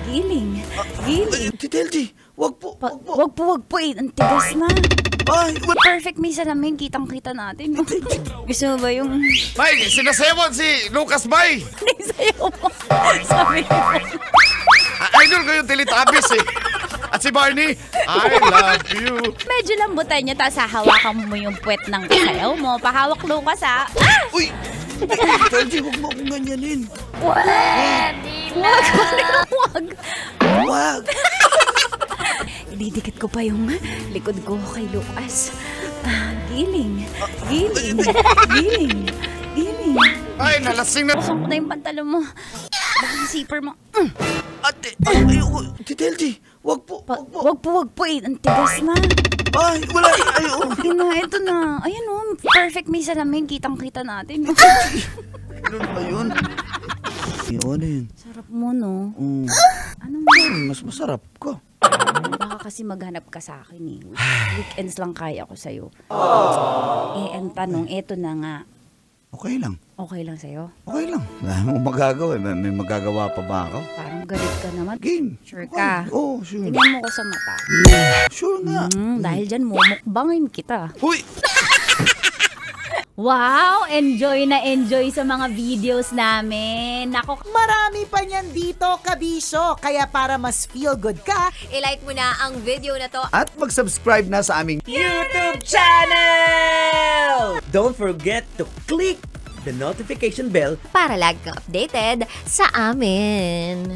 Giling. Giling. Tita LG, wag po. Wag po. Ang tigas na. Ay, Perfect may salamin. Kitang-kita natin. Gusto mo ba yung... May, sinasayawan si Lucas Bay. Sa'yo mo. Sabi ko. Idol ko yung Teletubbies eh. At si Barney, I love you. Medyo lambutan niya, tapos hahawakan mo yung puwet ng kasayaw mo. Pahawak, Lucas, ha? Ah! uy! Tita LG, wag mo akong ganyanin. Wag. Wag! Didikit ko pa yung likod ko kay Lucas. Giling. Ay, nalasing na. Pasok ko na yung pantalon mo. Baka yung zipper mo. Ate, ayoko. Tita LG, wag po. Wag po. Ang tigas na. Ay, wala. Ayoko. Ito na. Ayan o. Perfect may salamin. Kitang-kita natin. Ano ba yun? Ano yun? Sarap mo, no? Ano mo? Mas masarap ka. Baka kasi maghanap ka sa akin eh. Weekends lang kaya ko sa'yo. Ang tanong, eto na nga. Okay lang. Okay lang sa'yo? Okay lang. Wala mo magagawa. May magagawa pa ba ako? Parang galit ka naman. Game. Sure ka? Oo, sure. Tingnan mo ko sa mata. Sure nga. Dahil dyan, mumukbangin kita. Uy! Wow! Enjoy na enjoy sa mga videos namin. Nako, Marami pa niyan dito, kabisyo. Kaya para mas feel good ka, I-like mo na ang video na to. At mag-subscribe na sa aming YouTube channel! Don't forget to click the notification bell Para lagi kang updated sa amin.